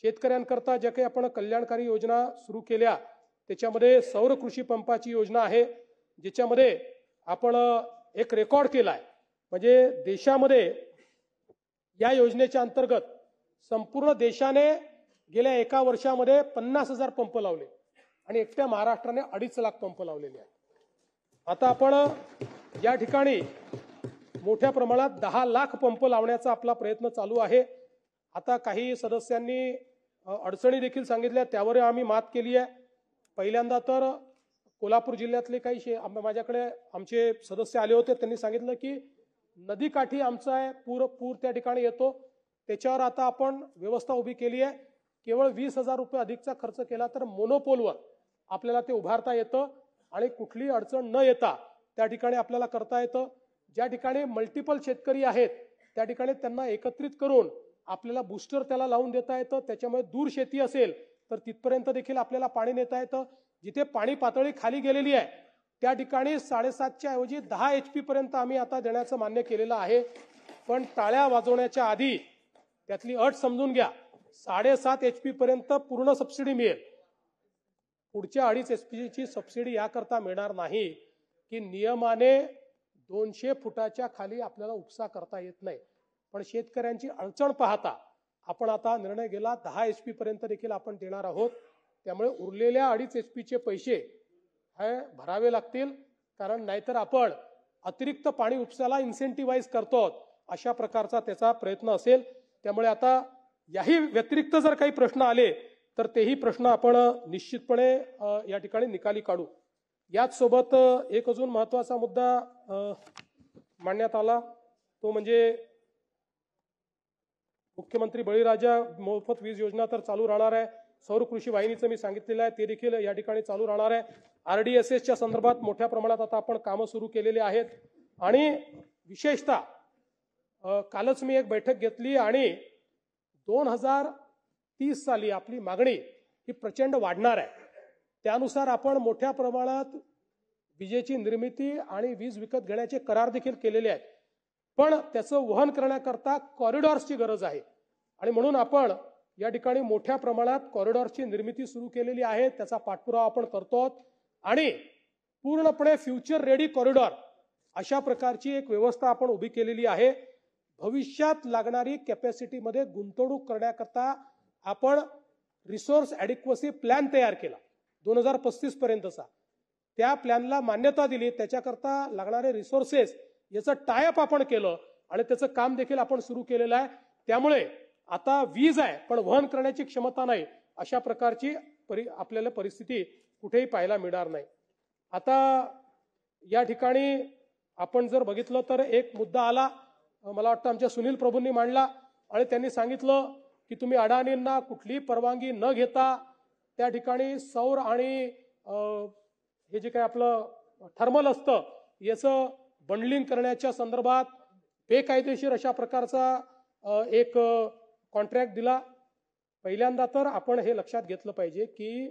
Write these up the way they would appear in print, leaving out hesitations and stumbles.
शेतकऱ्यांकरता ज्या काही आपण कल्याणकारी योजना सुरू केल्या त्याच्यामध्ये सौर कृषी पंपाची योजना आहे, ज्याच्यामध्ये आपण एक रेकॉर्ड केलाय. म्हणजे देशामध्ये या योजनेच्या अंतर्गत संपूर्ण देशाने गेल्या एका वर्षामध्ये 50,000 पंप लावले आणि एकट्या महाराष्ट्राने 2.5 लाख पंप लावलेले आहेत. आता आपण या ठिकाणी मोठ्या प्रमाणात 10 लाख पंप लावण्याचा आपला प्रयत्न चालू आहे. आता काही सदस्यांनी अडचणी देखील सांगितल्या, त्यावर आम्ही मात केली आहे. पहिल्यांदा तर कोल्हापूर जिल्ह्यातले काही माझ्याकडे आमचे सदस्य आले होते, त्यांनी सांगितलं की नदीकाठी आमचा आहे पूर त्या ठिकाणी येतो, त्याच्यावर आता आपण व्यवस्था उभी केली आहे. केवळ 20,000 रुपये अधिकचा खर्च केला तर मोनोपोलवर आपल्याला ते उभारता येतं आणि कुठलीही अडचण न येता त्या ठिकाणी आपल्याला करता येतं. ज्या ठिकाणी मल्टिपल शेतकरी आहेत त्या ठिकाणी त्यांना एकत्रित करून आपल्याला बूस्टर त्याला लावून देता येतं. त्याच्यामुळे दूर शेती असेल तर तिथपर्यंत देखील आपल्याला पाणी नेता येतं. जिथे पाणी पातळी खाली गेलेली आहे त्या ठिकाणी 7.5च्या ऐवजी 10 HP पर्यंत आम्ही आता देण्याचं मान्य केलेलं आहे. पण टाळ्या वाजवण्याच्या आधी त्यातली अट समजून घ्या. 7.5 HP पर्यंत पूर्ण सबसिडी मिळेल. पुढच्या 2.5 HP सबसिडी याकरता मिळणार नाही की नियमाने 200 फुटाच्या खाली आपल्याला उपसा करता येत नाही. पण शेतकऱ्यांची अडचण पाहता आपण आता निर्णय गेला 10 HP पर्यंत देखील आपण देणार आहोत. त्यामुळे उरलेल्या 2.5 HP पैसे हे भरावे लागतील, कारण नाहीतर आपण अतिरिक्त पाणी उपसाला इन्सेंटिव्हाइज करतो अशा प्रकारचा त्याचा प्रयत्न असेल. त्यामुळे आता याही व्यतिरिक्त जर काही प्रश्न आले तर तेही प्रश्न आपण निश्चितपणे या ठिकाणी निकाली काढू. याच सोबत एक अजून महत्त्वाचा मुद्दा मांडण्यात आला, तो म्हणजे मुख्यमंत्री बळीराजा मोफत वीज योजना तर चालू राहणार आहे. सौर कृषी वाहिनीचं मी सांगितलेलं आहे ते देखील या ठिकाणी चालू राहणार आहे. RDSSच्या संदर्भात मोठ्या प्रमाणात आता आपण कामं सुरू केलेली आहेत. आणि विशेषतः कालच मी एक बैठक घेतली आणि 2030 साली आपली मागणी ही प्रचंड वाढणार आहे. त्यानुसार आपण मोठ्या प्रमाणात विजेची निर्मिती आणि वीज विकत घेण्याचे करार देखील केलेले आहेत. पण त्याचं वहन करण्याकरता कॉरिडॉर्सची गरज आहे आणि म्हणून आपण या ठिकाणी मोठ्या प्रमाणात कॉरिडॉर्सची निर्मिती सुरू केलेली आहे. त्याचा पाठपुरावा आपण करतो आणि पूर्णपणे फ्युचर रेडी कॉरिडॉर अशा प्रकारची एक व्यवस्था आपण उभी केलेली आहे. भविष्यात लागणारी कॅपॅसिटीमध्ये गुंतवणूक करण्याकरता आपण रिसोर्स ॲडिक्वसी प्लॅन तयार केला 2035 पर्यंतचा. त्या प्लॅनला मान्यता दिली, त्याच्याकरता लागणारे रिसोर्सेस याचं टायअप आपण केलं आणि त्याचं काम देखील आपण सुरू केलेलं आहे. त्यामुळे आता वीज आहे पण वहन करण्याची क्षमता नाही अशा प्रकारची आपल्याला परिस्थिती कुठेही पाहायला मिळणार नाही. आता या ठिकाणी आपण जर बघितलं तर एक मुद्दा आला, मला वाटतं आमच्या सुनील प्रभूंनी मांडला आणि त्यांनी सांगितलं की तुम्ही अडाणींना कुठलीही परवानगी न घेता त्या ठिकाणी सौर आणि हे जे काही आपलं थर्मल असतं याचं बंडलिंग करण्याच्या संदर्भात बेकायदेशीर अशा प्रकारचा एक कॉन्ट्रॅक्ट दिला. पहिल्यांदा तर आपण हे लक्षात घेतलं पाहिजे की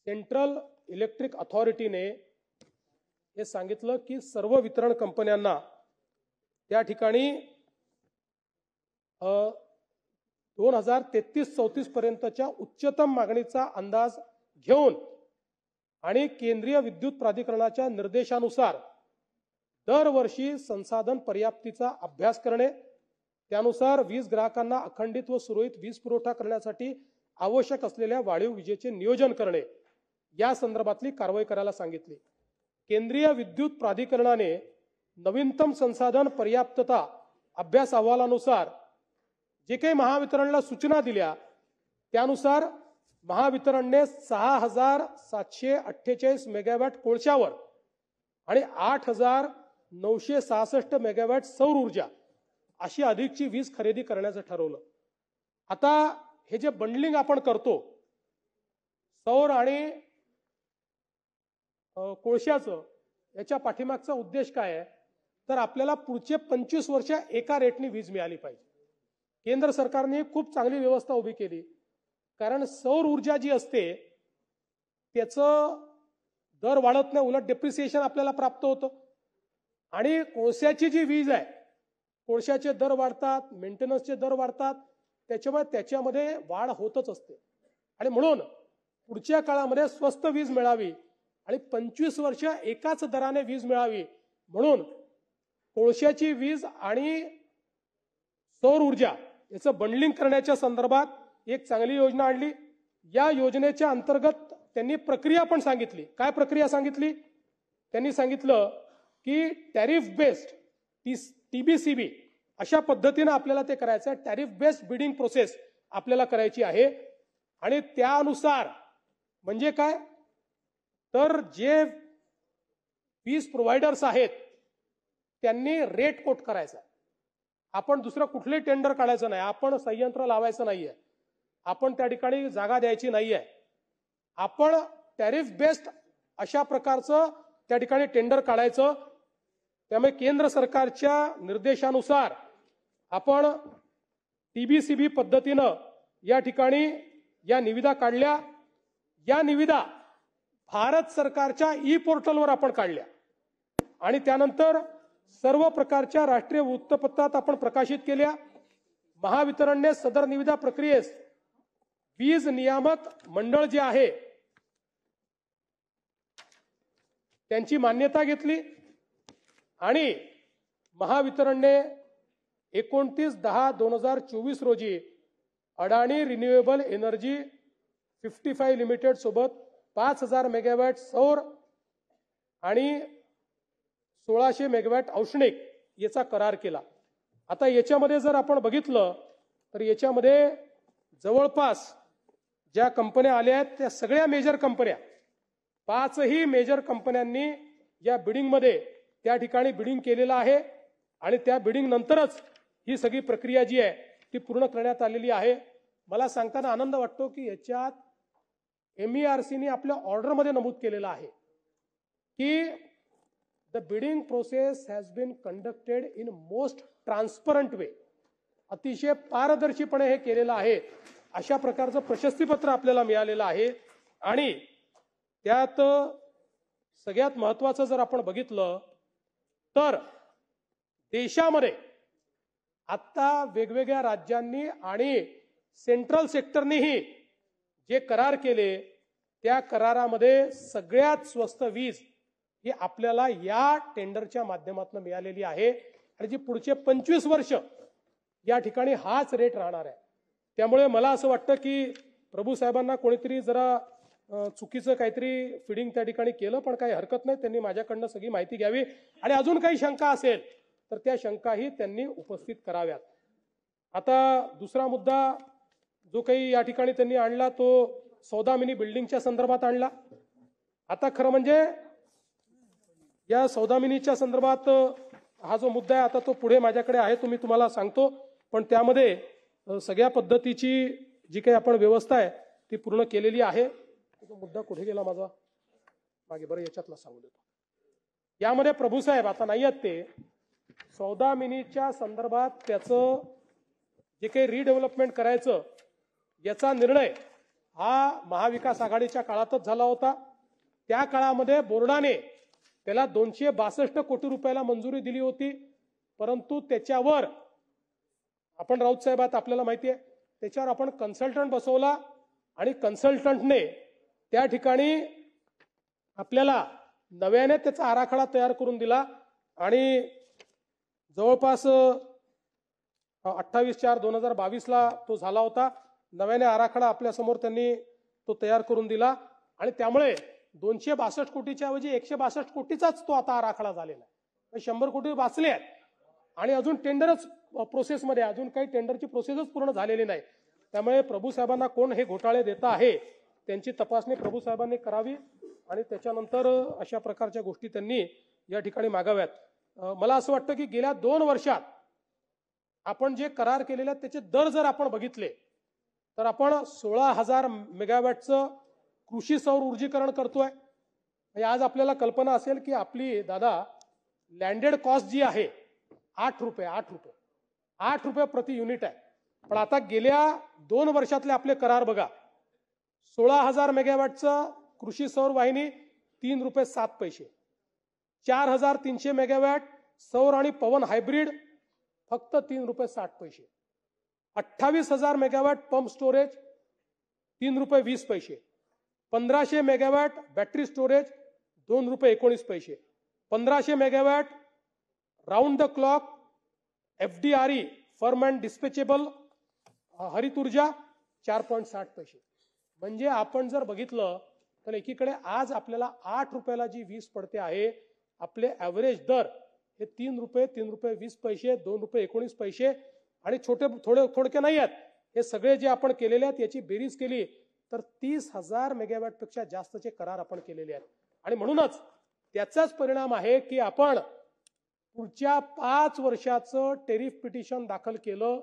सेंट्रल इलेक्ट्रिक अथॉरिटीने हे सांगितलं की सर्व वितरण कंपन्यांना त्या ठिकाणी 2033-34 पर्यंतच्या उच्चतम मागणीचा अंदाज घेऊन आणि केंद्रीय विद्युत प्राधिकरणाच्या निर्देशानुसार दरवर्षी संसाधन पर्याप्तीचा अभ्यास करणे, त्यानुसार वीज ग्राहकांना अखंडित व सुरळीत वीज पुरवठा करण्यासाठी आवश्यक असलेल्या वाढीव विजेचे नियोजन करणे या संदर्भातली कारवाई करायला सांगितली. केंद्रीय विद्युत प्राधिकरणाने नवीनतम संसाधन पर्याप्तता अभ्यास अहवालानुसार जे काही महावितरणला सूचना दिल्या त्यानुसार महावितरणने 6,748 मेगावॅट कोळशावर आणि 8,966 मेगावॅट सौर ऊर्जा अशी अधिकची वीज खरेदी करण्याचं ठरवलं. आता हे जे बंडलिंग आपण करतो सौर आणि कोळशाचं, याच्या पाठीमागचा उद्देश काय आहे तर आपल्याला पुढचे 25 वर्ष एका रेटनी वीज मिळाली पाहिजे. केंद्र सरकारने खूप चांगली व्यवस्था उभी केली, कारण सौर ऊर्जा जी असते त्याचं दर वाढत नाही, उलट डेप्रिसिएशन आपल्याला प्राप्त होतं. आणि कोळशाची जी वीज आहे, कोळशाचे दर वाढतात, मेंटेनन्सचे दर वाढतात. त्याच्यामुळे त्याच्यामध्ये वाढ होतच असते. आणि म्हणून पुढच्या काळामध्ये स्वस्त वीज मिळावी आणि 25 वर्ष एकाच दराने वीज मिळावी म्हणून कोळशाची वीज आणि सौर ऊर्जा याचं बंडलिंग करण्याच्या संदर्भात एक चांगली योजना आणली. या योजनेच्या अंतर्गत त्यांनी प्रक्रिया पण सांगितली. काय प्रक्रिया सांगितली? त्यांनी सांगितलं की टॅरिफ बेस्ड TBCB अशा पद्धतीने आपल्याला ते करायचं आहे. टॅरिफ बेस्ड बिडिंग प्रोसेस आपल्याला करायची आहे. आणि त्यानुसार म्हणजे काय तर जे वीज प्रोव्हायडर्स आहेत त्यांनी रेट कोट करायचा. आपण दुसरं कुठलंही टेंडर काढायचं नाही, आपण संयंत्र लावायचं नाहीये, आपण त्या ठिकाणी जागा द्यायची नाहीये. आपण टॅरिफ बेस्ड अशा प्रकारचं त्या ठिकाणी टेंडर काढायचं. त्यामुळे केंद्र सरकारच्या निर्देशानुसार आपण TBCB पद्धतीनं या ठिकाणी या निविदा काढल्या. या निविदा भारत सरकारच्या पोर्टलवर आपण काढल्या आणि त्यानंतर सर्व प्रकारच्या राष्ट्रीय वृत्तपत्रात आपण प्रकाशित केल्या. महावितरणने सदर निविदा प्रक्रियेस वीज नियामक मंडळ जे आहे त्यांची मान्यता घेतली आणि महावितरणने 29/10/2024 रोजी अडाणी रिन्युएबल एनर्जी 55 लिमिटेड सोबत 5000 मेगावॅट सौर आणि 1600 मेगावॅट औष्णिक याचा करार केला. आता याच्यामध्ये जर आपण बघितलं तर याच्यामध्ये जवळपास ज्या कंपन्या आल्या आहेत त्या सगळ्या मेजर कंपन्या 5ही मेजर कंपन्यांनी या बिडिंगमध्ये त्या ठिकाणी बिडिंग केलेलं आहे आणि त्या बिडिंग नंतरच ही सगळी प्रक्रिया जी आहे ती पूर्ण करण्यात आलेली आहे. मला सांगताना आनंद वाटतो की याच्यात MERCने आपल्या ऑर्डरमध्ये नमूद केलेलं आहे की the bidding process has been conducted in most transparent way. अतिशय पारदर्शीपणे हे केलेलं आहे. अशा प्रकारचं प्रशस्तीपत्र आपल्याला मिळालेलं आहे. आणि त्यात सगळ्यात महत्वाचं जर आपण बघितलं तर देशामध्ये आता वेगवेगळ्या राज्यांनी आणि सेंट्रल सेक्टरनीही जे करार केले त्या करारामध्ये सगळ्यात स्वस्त वीज ही आपल्याला या टेंडरच्या माध्यमातून मिळालेली आहे आणि जी पुढचे 25 वर्ष या ठिकाणी हाच रेट राहणार आहे. त्यामुळे मला असं वाटतं की प्रभू साहेबांना कोणीतरी जरा चुकीचं काहीतरी फिडिंग त्या ठिकाणी केलं, पण काही हरकत नाही. त्यांनी माझ्याकडनं सगळी माहिती घ्यावी आणि अजून काही शंका असेल तर त्या शंकाही त्यांनी उपस्थित कराव्यात. आता दुसरा मुद्दा जो काही या ठिकाणी त्यांनी आणला तो सौदामिनी बिल्डिंगच्या संदर्भात आणला. आता खरं म्हणजे या सौदामिनीच्या संदर्भात हा जो मुद्दा आहे आता तो पुढे माझ्याकडे आहे, तो मी तुम्हाला सांगतो. पण त्यामध्ये सगळ्या पद्धतीची जी काही आपण व्यवस्था आहे ती पूर्ण केलेली आहे. तो मुद्दा कुठे गेला माझा मागे, बरं याच्यातला सांगू देतो. यामध्ये प्रभूसाहेब आता नाही आहेत ते सौदामिनीच्या संदर्भात त्याचं जे काही रिडेव्हलपमेंट करायचं याचा निर्णय हा महाविकास आघाडीच्या काळातच झाला होता. त्या काळामध्ये बोर्डाने त्याला 262 कोटी रुपयाला मंजुरी दिली होती. परंतु त्याच्यावर आपण राऊत साहेबात आपल्याला माहिती आहे त्याच्यावर आपण कन्सल्टंट बसवला आणि कन्सल्टंटने त्या ठिकाणी आपल्याला नव्याने त्याचा आराखडा तयार करून दिला आणि जवळपास 28/4/2022 तो झाला होता. नव्याने आराखडा आपल्यासमोर त्यांनी तो तयार करून दिला आणि त्यामुळे 262 कोटीच्या ऐवजी 162 कोटीचाच तो आता आराखडा झालेला आहे. 100 कोटी वाचले आहेत आणि अजून टेंडरच प्रोसेसमध्ये, अजून काही टेंडरची प्रोसेसच पूर्ण झालेली नाही. त्यामुळे प्रभू साहेबांना कोण हे घोटाळे देत आहे त्यांची तपासणी प्रभू साहेबांनी करावी आणि त्याच्यानंतर अशा प्रकारच्या गोष्टी त्यांनी या ठिकाणी मागाव्यात. मला असं वाटतं की गेल्या 2 वर्षात आपण जे करार केलेले आहेत त्याचे दर जर आपण बघितले तर आपण 16,000 मेगावॅटचं कृषी सौर ऊर्जीकरण करतोय. आज आपल्याला कल्पना असेल की आपली दादा लँडेड कॉस्ट जी आहे 8 रुपये प्रति युनिट आहे. पण आता गेल्या 2 वर्षातले आपले करार बघा. 16,000 मेगावॅटचं कृषी सौर वाहिनी 3 रुपये 7 पैसे, 4,300 मेगावॅट सौर आणि पवन हायब्रिड फक्त 3 रुपये 60 पैसे 28,000 megawatt pump storage ₹3.20, 1500 megawatt battery storage ₹2.19, 1500 megawatt round the clock FDRE firm and dispatchable हरित ऊर्जा ₹4.60. म्हणजे आपण जर बघितलं तर एकीकडे आज आपल्याला ₹8 जी वीज पडते आहे, आपले ॲव्हरेज दर हे ₹3, ₹3.20, ₹2.19 आणि थोडके नाही आहेत. हे सगळे जे आपण केलेले आहेत याची बेरीज केली तर 30,000 मेगावॅट पेक्षा जास्तचे करार आपण केलेले आहेत. आणि म्हणूनच त्याचाच परिणाम आहे की आपण पुढच्या 5 वर्षाचं टेरिफ पिटिशन दाखल केलं,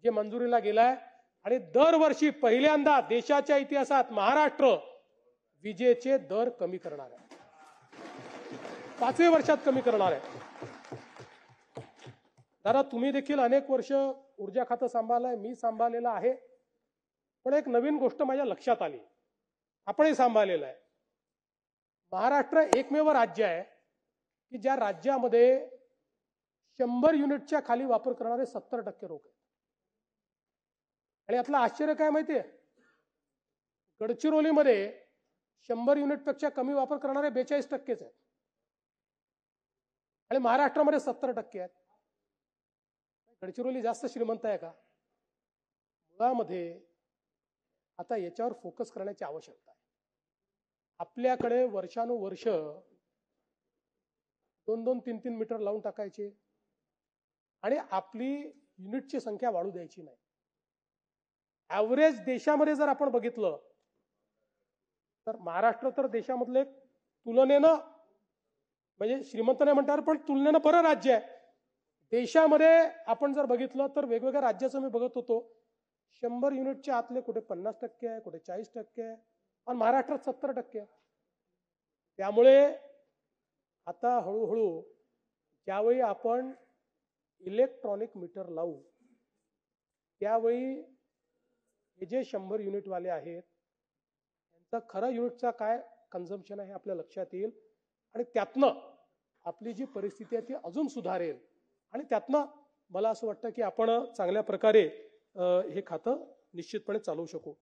जे मंजुरीला गेलाय. आणि दरवर्षी पहिल्यांदा देशाच्या इतिहासात महाराष्ट्र विजेचे दर कमी करणार आहे, 5व्या वर्षात कमी करणार आहे. दादा, तुम्ही देखील अनेक वर्ष ऊर्जा खातं सांभाळलंय, मी सांभाळलेलं आहे. पण एक नवीन गोष्ट माझ्या लक्षात आली, आपणही सांभाळलेलं आहे. महाराष्ट्र एकमेव राज्य आहे की ज्या राज्यामध्ये 100 युनिटच्या खाली वापर करणारे 70% लोक आहेत. आणि यातलं आश्चर्य काय माहितीये, गडचिरोलीमध्ये 100 युनिटपेक्षा कमी वापर करणारे 42% आहेत आणि महाराष्ट्रामध्ये 70% आहेत. गडचिरोली जास्त श्रीमंत आहे का? मुळामध्ये आता याच्यावर फोकस करण्याची आवश्यकता आहे. आपल्याकडे वर्षानुवर्ष 2-2, 3-3 मीटर लावून टाकायचे आणि आपली युनिटची संख्या वाढू द्यायची नाही. ॲव्हरेज देशामध्ये जर आपण बघितलं तर महाराष्ट्र तर देशामधलं एक तुलनेनं, म्हणजे श्रीमंत नाही म्हणतात पण तुलनेनं बरं राज्य आहे. देशामध्ये आपण जर बघितलं तर वेगवेगळ्या राज्याचं मी बघत होतो, 100 युनिटच्या आतले कुठे 50% आहे, कुठे 40% आहे आणि महाराष्ट्रात 70% आहे. त्यामुळे आता हळूहळू ज्यावेळी आपण इलेक्ट्रॉनिक मीटर लावू त्यावेळी हे जे 100 युनिटवाले आहेत त्यांचा खरा युनिटचा काय कन्झम्पशन आहे आपल्या लक्षात येईल आणि त्यातनं आपली जी परिस्थिती आहे ती अजून सुधारेल. आणि त्यातनं मला असं वाटतं की आपण चांगल्या प्रकारे हे खातं निश्चितपणे चालवू शकू.